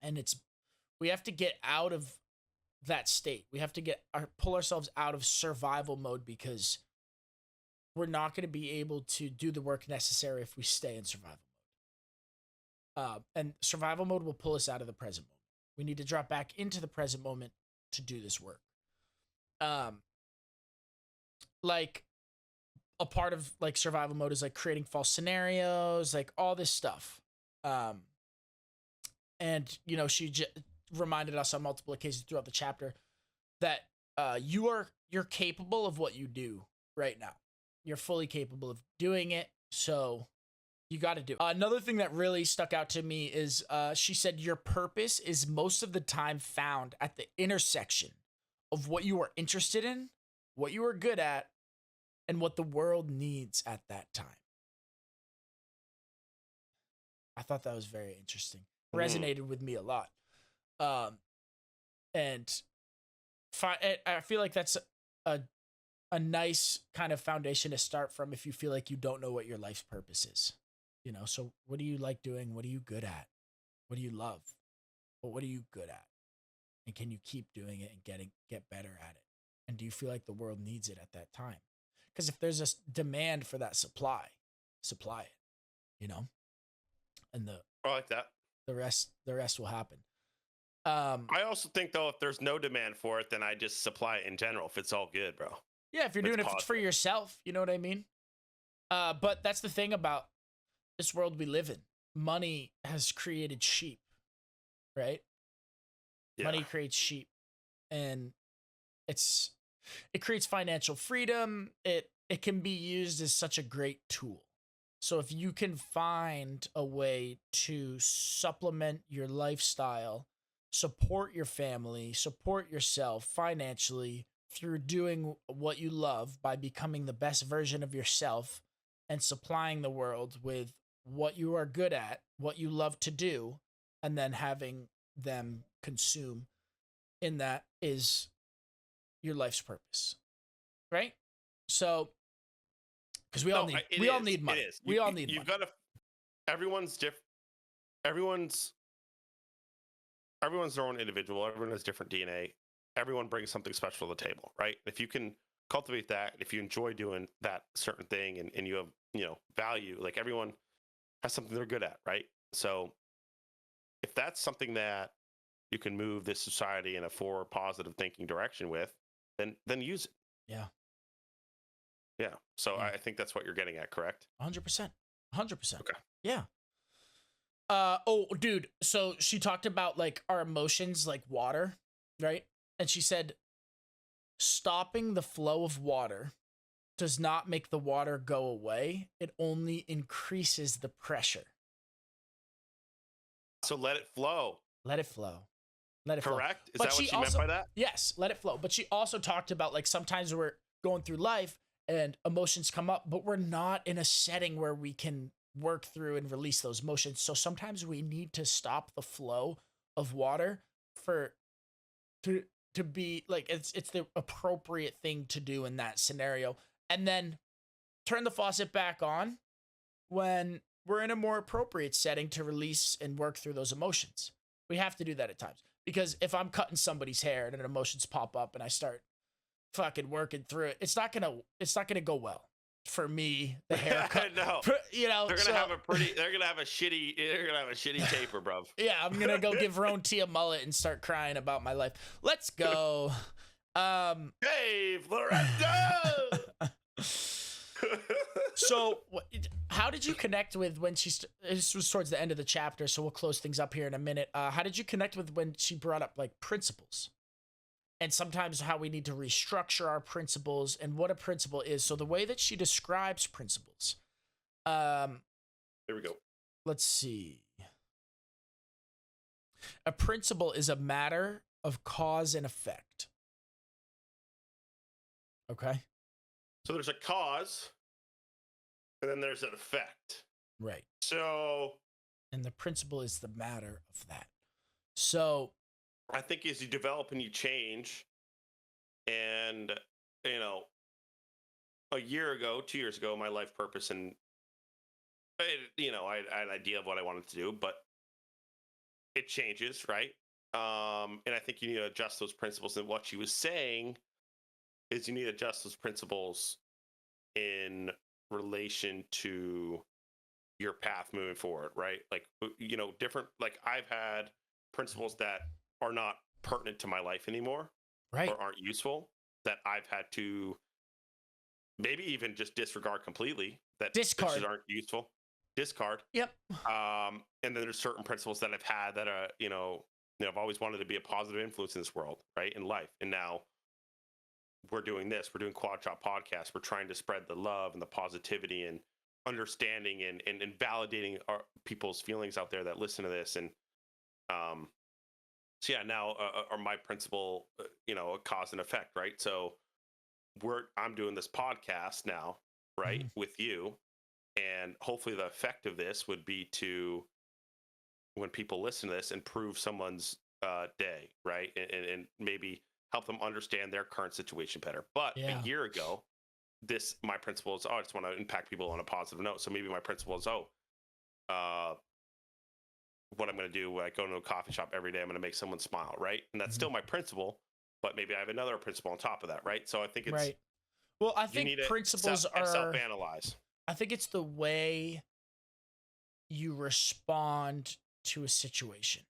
Speaker 1: And we have to get out of that state. We have to pull ourselves out of survival mode because we're not going to be able to do the work necessary if we stay in survival mode. And survival mode will pull us out of the present moment. We need to drop back into the present moment to do this work. Like, a part of like survival mode is like creating false scenarios, like all this stuff. And she reminded us on multiple occasions throughout the chapter that you're capable of what you do right now. You're fully capable of doing it, so you got to do it. Another thing that really stuck out to me is she said your purpose is most of the time found at the intersection of what you are interested in, what you are good at, and what the world needs at that time. I thought that was very interesting. Resonated with me a lot. And I feel like that's a nice kind of foundation to start from if you feel like you don't know what your life's purpose is. So what do you like doing? What are you good at? What do you love? But what are you good at? And can you keep doing it and get better at it? And do you feel like the world needs it at that time? Because if there's a demand for that supply it, and
Speaker 2: I like that.
Speaker 1: The rest will happen.
Speaker 2: I also think though, if there's no demand for it, then I just supply it in general. If it's all good, bro.
Speaker 1: Yeah, if you're doing it for yourself, you know what I mean? But that's the thing about this world we live in. Money has created sheep, right? Yeah. Money creates sheep, and it creates financial freedom. It can be used as such a great tool. So if you can find a way to supplement your lifestyle, support your family, support yourself financially through doing what you love by becoming the best version of yourself and supplying the world with what you are good at, what you love to do, and then having them consume in that is your life's purpose, right? So, because we all
Speaker 2: No,
Speaker 1: need
Speaker 2: it
Speaker 1: we all
Speaker 2: is.
Speaker 1: need money.
Speaker 2: It is.
Speaker 1: We all need
Speaker 2: You've
Speaker 1: money.
Speaker 2: got to. Everyone's different. Everyone's their own individual. Everyone has different DNA. Everyone brings something special to the table, right? If you can cultivate that, if you enjoy doing that certain thing, and you have value, like everyone has something they're good at, right? So if that's something that you can move this society in a forward positive thinking direction with, then use it.
Speaker 1: Yeah.
Speaker 2: Yeah. So
Speaker 1: Yeah.
Speaker 2: I think that's what you're getting at, correct?
Speaker 1: 100%. 100%.
Speaker 2: Okay.
Speaker 1: Yeah. Oh, dude. So she talked about like our emotions, like water, right? And she said, stopping the flow of water does not make the water go away. It only increases the pressure.
Speaker 2: So let it flow.
Speaker 1: Let it flow. Let it flow.
Speaker 2: Correct? Is
Speaker 1: But
Speaker 2: that what
Speaker 1: she
Speaker 2: she
Speaker 1: also,
Speaker 2: meant by that?
Speaker 1: yes, let it flow. But she also talked about like sometimes we're going through life and emotions come up, but we're not in a setting where we can work through and release those emotions. So sometimes we need to stop the flow of water for to be like it's the appropriate thing to do in that scenario. And then turn the faucet back on when we're in a more appropriate setting to release and work through those emotions. We have to do that at times. Because if I'm cutting somebody's hair and emotions pop up and I start fucking working through it, it's not gonna go well for me. The haircut,
Speaker 2: No. They're gonna have a shitty taper, bro.
Speaker 1: Yeah, I'm gonna go give Roan T a mullet and start crying about my life. Let's go.
Speaker 2: Hey, Florendo!
Speaker 1: So, how did you connect with when this was towards the end of the chapter, so we'll close things up here in a minute. How did you connect with when she brought up like principles? And sometimes how we need to restructure our principles and what a principle is. So the way that she describes principles.
Speaker 2: There we go.
Speaker 1: Let's see. A principle is a matter of cause and effect. Okay.
Speaker 2: So there's a cause, and then there's an effect.
Speaker 1: Right.
Speaker 2: So.
Speaker 1: And the principle is the matter of that. So.
Speaker 2: I think as you develop and you change, and a year ago, 2 years ago, my life purpose and I had an idea of what I wanted to do, but it changes, right? And I think you need to adjust those principles. And what she was saying is you need to adjust those principles in relation to your path moving forward, right? Like, different, like I've had principles that are not pertinent to my life anymore,
Speaker 1: right,
Speaker 2: or aren't useful, that I've had to maybe even just disregard completely, that
Speaker 1: discard
Speaker 2: aren't useful. Discard.
Speaker 1: Yep.
Speaker 2: And then there's certain principles that I've had that are, I've always wanted to be a positive influence in this world, right? In life. And now we're doing this. We're doing Quad Shot Podcast. We're trying to spread the love and the positivity and understanding and validating our people's feelings out there that listen to this. And so yeah, now are my principle, a cause and effect, right? So I'm doing this podcast now, right, with you, and hopefully the effect of this would be to, when people listen to this, improve someone's day, right, and maybe help them understand their current situation better. But a year ago, my principle is, I just want to impact people on a positive note. So maybe my principle is, what I'm going to do when I go to a coffee shop every day, I'm going to make someone smile, right? And that's still my principle, but maybe I have another principle on top of that, right? So I think it's
Speaker 1: right. Well, I think principles are
Speaker 2: self-analyze.
Speaker 1: I think it's the way you respond to a situation,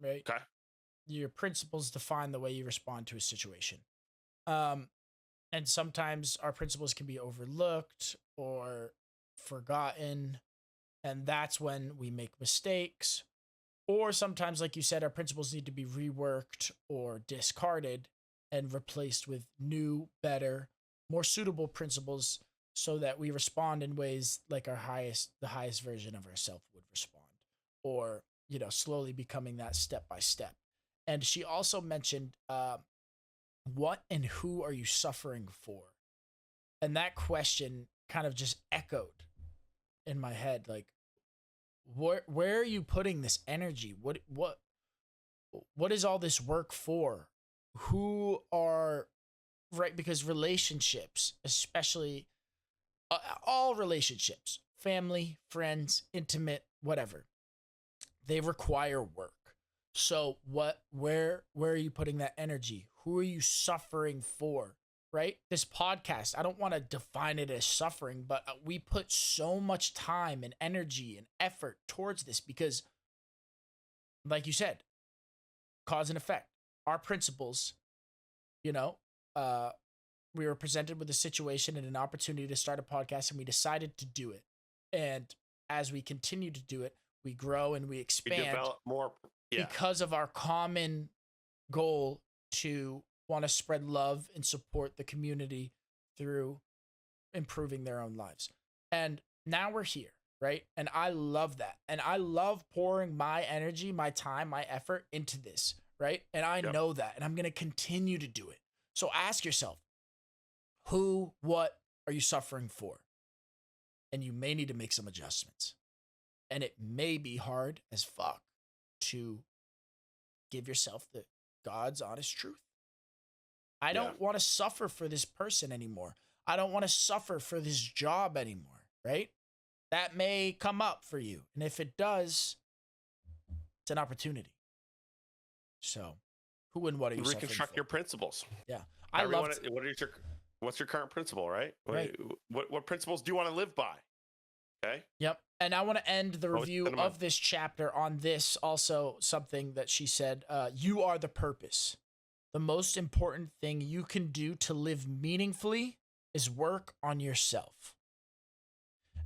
Speaker 1: right?
Speaker 2: Okay.
Speaker 1: Your principles define the way you respond to a situation. And sometimes our principles can be overlooked or forgotten. And that's when we make mistakes. Or sometimes, like you said, our principles need to be reworked or discarded and replaced with new, better, more suitable principles so that we respond in ways like the highest version of ourselves would respond. Or, slowly becoming that step by step. And she also mentioned, what and who are you suffering for? And that question kind of just echoed in my head, like, where are you putting this energy? What what is all this work for? Who are right? Because relationships, especially all relationships, family, friends, intimate, whatever, they require work. So where are you putting that energy? Who are you suffering for? Right? This podcast, I don't want to define it as suffering, but we put so much time and energy and effort towards this because, like you said, cause and effect. Our principles, you know, we were presented with a situation and an opportunity to start a podcast, and we decided to do it. And as we continue to do it, we grow and we
Speaker 2: We
Speaker 1: expand
Speaker 2: develop more. Yeah.
Speaker 1: because of our common goal to want to spread love and support the community through improving their own lives. And now we're here, right? And I love that. And I love pouring my energy, my time, my effort into this, right? And I
Speaker 2: Yep.
Speaker 1: know that. And I'm going to continue to do it. So ask yourself, who, what are you suffering for? And you may need to make some adjustments. And it may be hard as fuck to give yourself the God's honest truth. I don't want to suffer for this person anymore. I don't want to suffer for this job anymore, right? That may come up for you. And if it does, it's an opportunity. So, who and what are you suffering
Speaker 2: Reconstruct
Speaker 1: for?
Speaker 2: your principles.
Speaker 1: Yeah. I love
Speaker 2: What's your current principle, right?
Speaker 1: Right.
Speaker 2: What principles do you want to live by? Okay.
Speaker 1: Yep. And I want to end the
Speaker 2: Always
Speaker 1: review
Speaker 2: keep that in
Speaker 1: of this chapter on this, also something that she said, you are the purpose. The most important thing you can do to live meaningfully is work on yourself.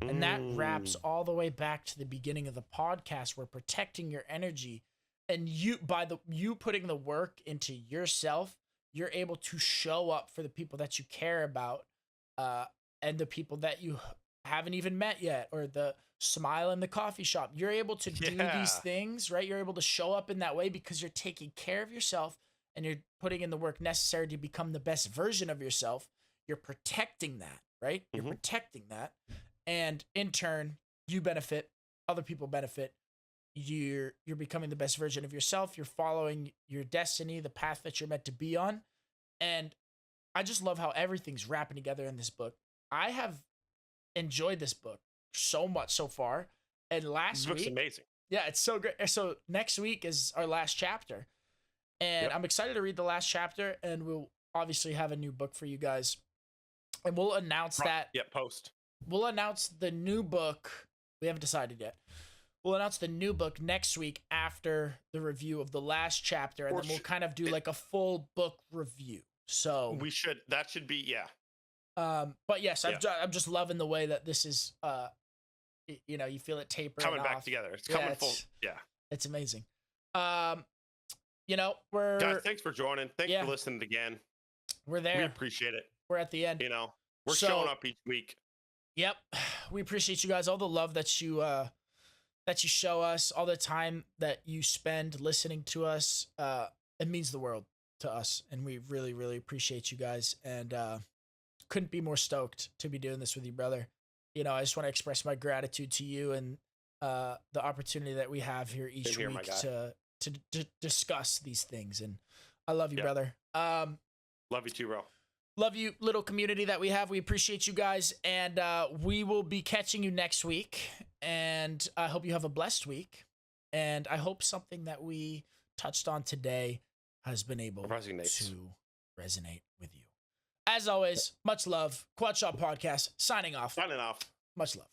Speaker 1: And that wraps all the way back to the beginning of the podcast, where protecting your energy and you putting the work into yourself, you're able to show up for the people that you care about, and the people that you haven't even met yet, or the smile in the coffee shop. You're able to do these things, right? You're able to show up in that way because you're taking care of yourself and you're putting in the work necessary to become the best version of yourself. You're protecting that, right? You're protecting that. And in turn, you benefit, other people benefit. You're becoming the best version of yourself. You're following your destiny, the path that you're meant to be on. And I just love how everything's wrapping together in this book. I have enjoyed this book so much so far. And
Speaker 2: This book's amazing.
Speaker 1: yeah, it's so great. So next week is our last chapter. And I'm excited to read the last chapter, and we'll obviously have a new book for you guys. And we'll announce that.
Speaker 2: Yeah, post.
Speaker 1: We'll announce the new book. We haven't decided yet. We'll announce the new book next week after the review of the last chapter, and then we'll kind of do like a full book review. So
Speaker 2: that should be, yeah.
Speaker 1: But yes, I'm just loving the way that this is, you feel it tapering
Speaker 2: Coming back
Speaker 1: off.
Speaker 2: together. It's coming full. Yeah.
Speaker 1: It's amazing.
Speaker 2: Guys, thanks for joining. Thanks for listening again.
Speaker 1: We're there.
Speaker 2: We appreciate it.
Speaker 1: We're at the end.
Speaker 2: We're showing up each week.
Speaker 1: Yep. We appreciate you guys, all the love that you show us, all the time that you spend listening to us. It means the world to us, and we really, really appreciate you guys, and couldn't be more stoked to be doing this with you, brother. I just want to express my gratitude to you and the opportunity that we have here each week to discuss these things. And I love you, brother.
Speaker 2: Love you too, bro.
Speaker 1: Love you, little community that we have. We appreciate you guys, and we will be catching you next week. And I hope you have a blessed week. And I hope something that we touched on today has been able to resonate with you. As always, much love. Quad Shot Podcast signing off.
Speaker 2: Signing off.
Speaker 1: Much love.